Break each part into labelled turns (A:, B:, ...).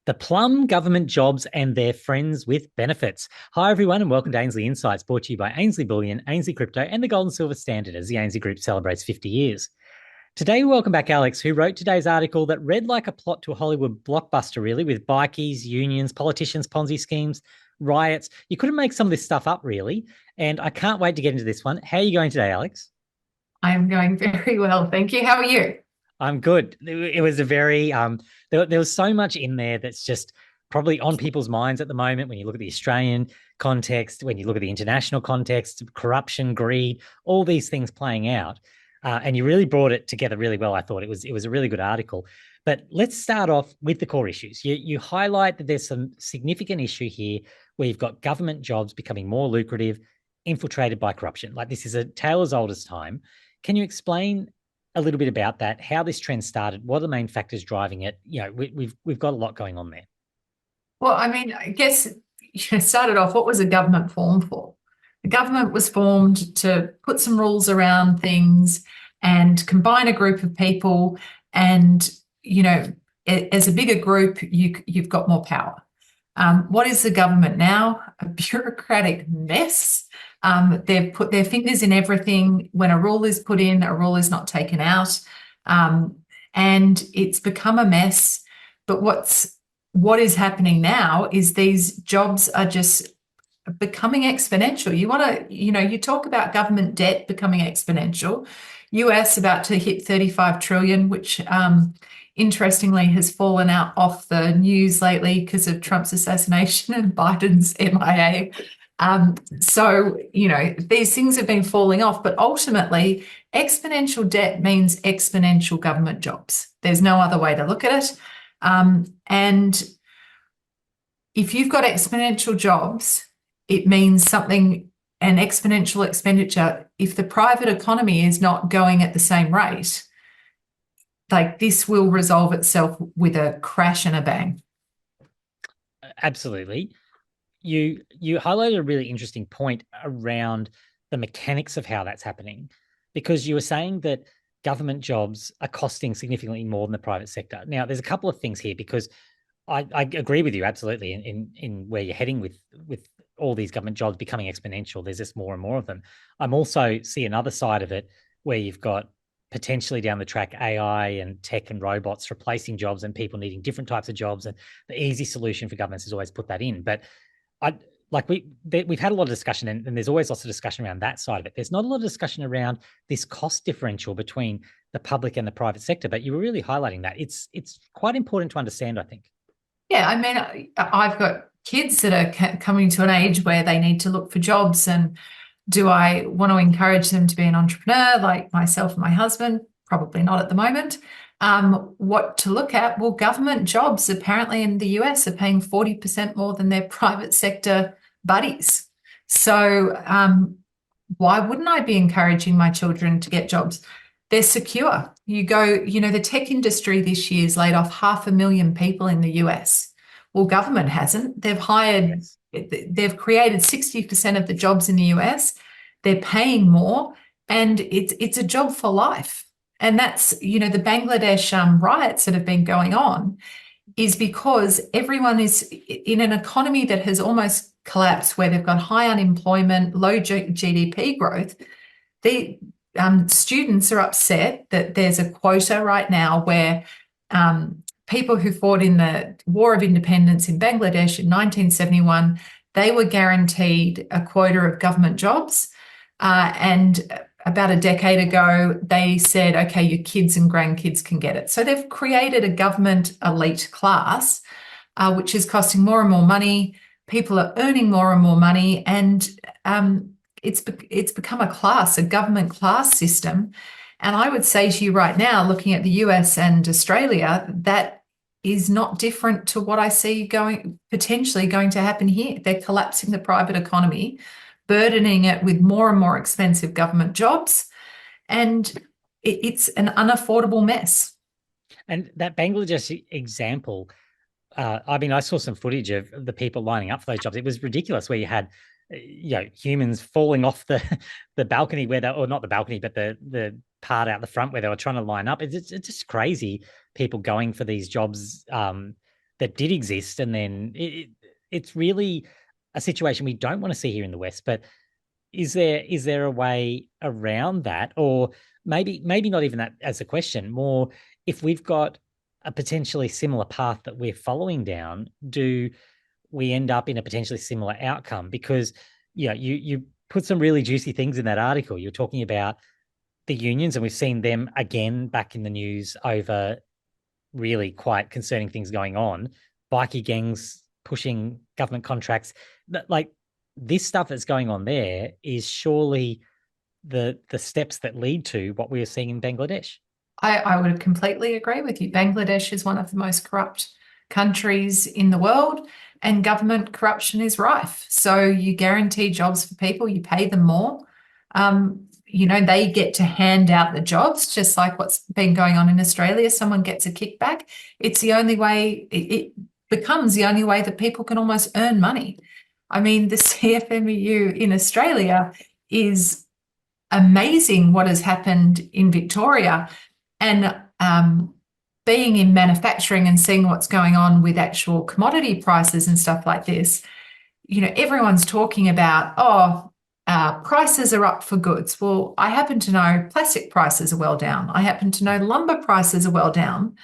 A: The Plum government jobs and their friends with benefits. Hi, everyone, and welcome to Ainslie Insights, brought to you by Ainslie Bullion, Ainslie Crypto, and the Gold and Silver Standard as the Ainslie Group celebrates 50 years. Today, we welcome back Alex, who wrote today's article that read like a plot to a Hollywood blockbuster, really, with bikies, unions, politicians, Ponzi schemes, riots. You couldn't make some of this stuff up, really. And I can't wait to get into this one. How are you going today, Alex?
B: I'm going very well, thank you. How are you?
A: I'm good. It was a very there was so much in there that's just probably on people's minds at the moment when you look at the Australian context, when you look at the international context, corruption, greed, all these things playing out. And you really brought it together really well. I thought it was a really good article. But let's start off with the core issues. You highlight that there's some significant issue here where you've got government jobs becoming more lucrative, infiltrated by corruption. Like, this is a tale as old as time. Can you explain a little bit about that, how this trend started, what are the main factors driving it? You know, we've got a lot going on there.
B: Well, I mean, I guess you started off, what was the government formed for? The government was formed to put some rules around things and combine a group of people. And, you know, as a bigger group, you've got more power. What is the government now? A bureaucratic mess. They've put their fingers in everything. When a rule is put in, a rule is not taken out. And it's become a mess. But what is happening now is these jobs are just becoming exponential. You talk about government debt becoming exponential. US about to hit 35 trillion, which interestingly has fallen out off the news lately because of Trump's assassination and Biden's MIA. So, these things have been falling off, but ultimately exponential debt means exponential government jobs. There's no other way to look at it. And if you've got exponential jobs, it means something, an exponential expenditure. If the private economy is not going at the same rate, like, this will resolve itself with a crash and a bang.
A: Absolutely. You highlighted a really interesting point around the mechanics of how that's happening, because you were saying that government jobs are costing significantly more than the private sector. Now, there's a couple of things here, because I agree with you absolutely in where you're heading with all these government jobs becoming exponential. There's just more and more of them. I'm also see another side of it where you've got potentially down the track AI and tech and robots replacing jobs and people needing different types of jobs. And the easy solution for governments is always put that in. But we've had a lot of discussion, and there's always lots of discussion around that side of it. There's not a lot of discussion around this cost differential between the public and the private sector, but you were really highlighting that. It's quite important to understand, I think.
B: Yeah, I mean, I've got kids that are coming to an age where they need to look for jobs, and do I want to encourage them to be an entrepreneur like myself and my husband? Probably not at the moment. What to look at? Well, government jobs apparently in the US are paying 40% more than their private sector buddies. So why wouldn't I be encouraging my children to get jobs? They're secure. The tech industry this year has laid off 500,000 people in the US. Well, government hasn't. They've created 60% of the jobs in the US. They're paying more, and it's a job for life. And that's, the Bangladesh riots that have been going on is because everyone is in an economy that has almost collapsed, where they've got high unemployment, low GDP growth. The students are upset that there's a quota right now where people who fought in the War of Independence in Bangladesh in 1971, they were guaranteed a quota of government jobs. And about a decade ago, they said, okay, your kids and grandkids can get it. So they've created a government elite class, which is costing more and more money. People are earning more and more money, and it's become a government class system. And I would say to you right now, looking at the US and Australia, that is not different to what I see potentially going to happen here. They're collapsing the private economy, burdening it with more and more expensive government jobs, and it's an unaffordable mess.
A: And that Bangladesh example, I saw some footage of the people lining up for those jobs. It was ridiculous, where you had humans falling off the balcony or not the balcony, but the part out the front where they were trying to line up. It's just crazy, people going for these jobs that did exist, and then it's really a situation we don't want to see here in the West. But is there a way around that, or maybe not even that as a question, more if we've got a potentially similar path that we're following down, do we end up in a potentially similar outcome? Because you put some really juicy things in that article. You're talking about the unions, and we've seen them again back in the news over really quite concerning things going on. Bikie gangs pushing government contracts. Like, this stuff that's going on there is surely the steps that lead to what we are seeing in Bangladesh.
B: I would completely agree with you. Bangladesh is one of the most corrupt countries in the world, and government corruption is rife. So you guarantee jobs for people, you pay them more. They get to hand out the jobs, just like what's been going on in Australia. Someone gets a kickback. It's the only way, it becomes the only way that people can almost earn money. I mean, the CFMEU in Australia is amazing what has happened in Victoria. And being in manufacturing and seeing what's going on with actual commodity prices and stuff like this, everyone's talking about, prices are up for goods. Well, I happen to know plastic prices are well down. I happen to know lumber prices are well down.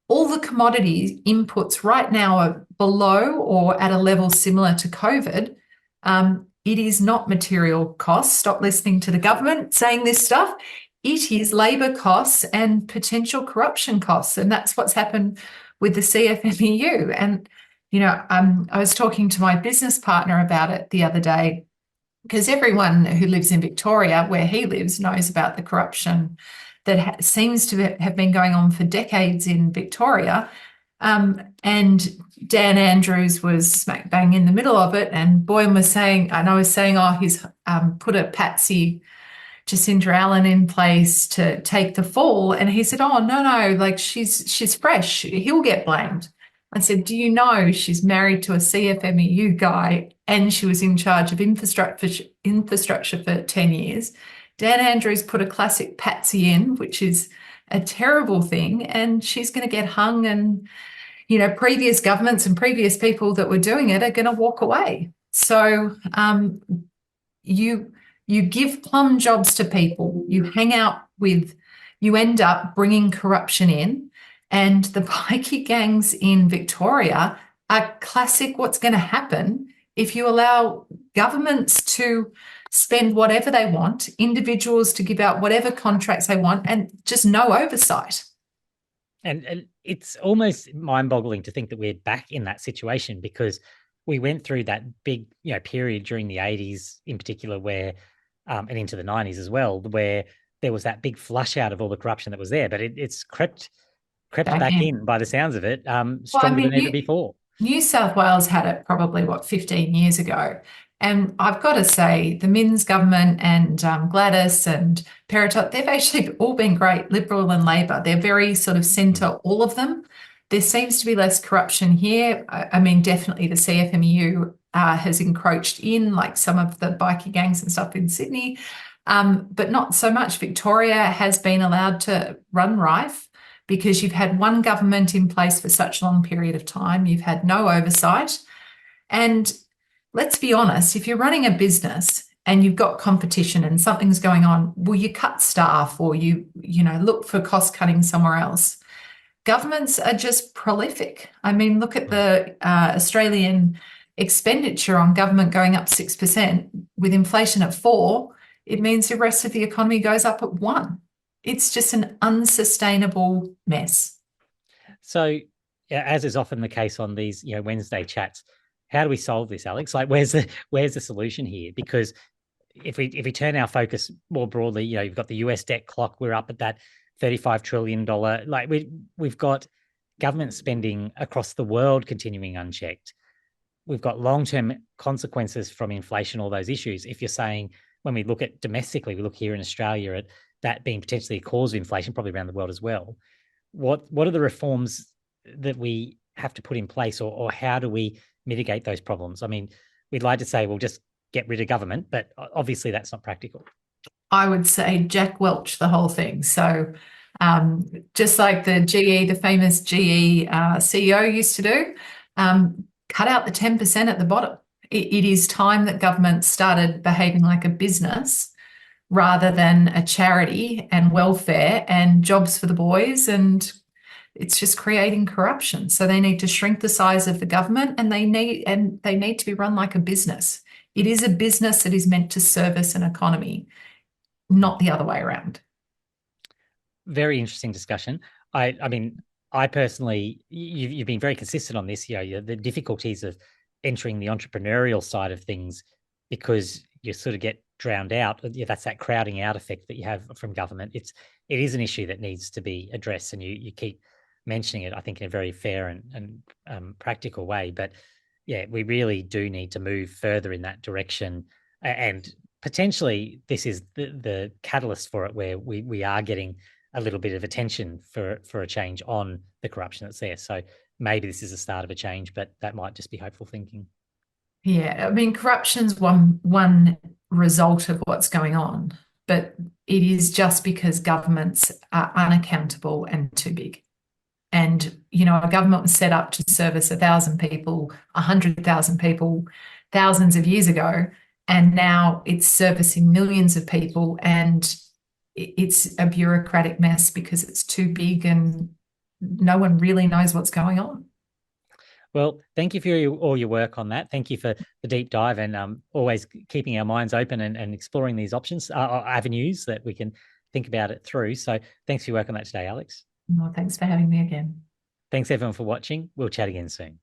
B: All the commodity inputs right now are below or at a level similar to COVID. It is not material costs. Stop listening to the government saying this stuff. It is labour costs and potential corruption costs. And that's what's happened with the CFMEU. And, I was talking to my business partner about it the other day, because everyone who lives in Victoria, where he lives, knows about the corruption that seems to have been going on for decades in Victoria. And Dan Andrews was smack bang in the middle of it. And Boyan was saying, and I was saying, he's put a patsy Jacinda Allen in place to take the fall. And he said, no, like she's fresh. He'll get blamed. I said, do you know she's married to a CFMEU guy and she was in charge of infrastructure for 10 years? Dan Andrews put a classic patsy in, which is a terrible thing, and she's going to get hung, and, previous governments and previous people that were doing it are going to walk away. So you give plum jobs to people, you end up bringing corruption in. And the bikie gangs in Victoria are classic what's going to happen if you allow governments to spend whatever they want, individuals to give out whatever contracts they want, and just no oversight.
A: And it's almost mind-boggling to think that we're back in that situation, because we went through that big, period during the 80s in particular, where and into the 90s as well, where there was that big flush out of all the corruption that was there. But it's crept back in by the sounds of it, stronger than ever before.
B: New South Wales had it probably, 15 years ago. And I've got to say, the Minns government and Gladys and Peritot, they've actually all been great, Liberal and Labor. They're very sort of centre, all of them. There seems to be less corruption here. I mean, definitely the CFMEU has encroached in, like some of the bikie gangs and stuff in Sydney, but not so much. Victoria has been allowed to run rife because you've had one government in place for such a long period of time. You've had no oversight. And let's be honest, if you're running a business and you've got competition and something's going on, will you cut staff, or you look for cost cutting somewhere else? Governments are just prolific. I mean, look at the Australian expenditure on government going up 6%. With inflation at 4%, it means the rest of the economy goes up at 1%. It's just an unsustainable mess. So,
A: as is often the case on these, Wednesday chats, how do we solve this, Alex? Like, where's the solution here? Because if we turn our focus more broadly, you've got the US debt clock. We're up at that $35 trillion. Like, we've got government spending across the world continuing unchecked. We've got long-term consequences from inflation, all those issues. If you're saying, when we look at domestically, we look here in Australia at that being potentially a cause of inflation, probably around the world as well. What are the reforms that we have to put in place, or how do we mitigate those problems? I mean, we'd like to say, well, just get rid of government, but obviously that's not practical.
B: I would say Jack Welch the whole thing. So Just like the famous GE CEO used to do, cut out the 10% at the bottom. It is time that government started behaving like a business rather than a charity and welfare and jobs for the boys, and it's just creating corruption. So they need to shrink the size of the government, and they need to be run like a business. It is a business that is meant to service an economy, not the other way around.
A: Very interesting discussion. I mean, I personally, you've been very consistent on this. The difficulties of entering the entrepreneurial side of things, because you sort of get drowned out. That's that crowding out effect that you have from government. It is an issue that needs to be addressed, and you keep mentioning it, I think, in a very fair and practical way. But yeah, we really do need to move further in that direction, and potentially this is the catalyst for it, where we are getting a little bit of attention for a change on the corruption that's there. So maybe this is the start of a change, but that might just be hopeful thinking.
B: Yeah, I mean, corruption's one result of what's going on, but it is just because governments are unaccountable and too big. And, a government was set up to service 1,000 people, 100,000 people, thousands of years ago, and now it's servicing millions of people, and it's a bureaucratic mess because it's too big and no one really knows what's going on.
A: Well, thank you for all your work on that. Thank you for the deep dive, and always keeping our minds open and exploring these options, avenues that we can think about it through. So thanks for your work on that today, Alex.
B: Well, thanks for having me again.
A: Thanks everyone for watching. We'll chat again soon.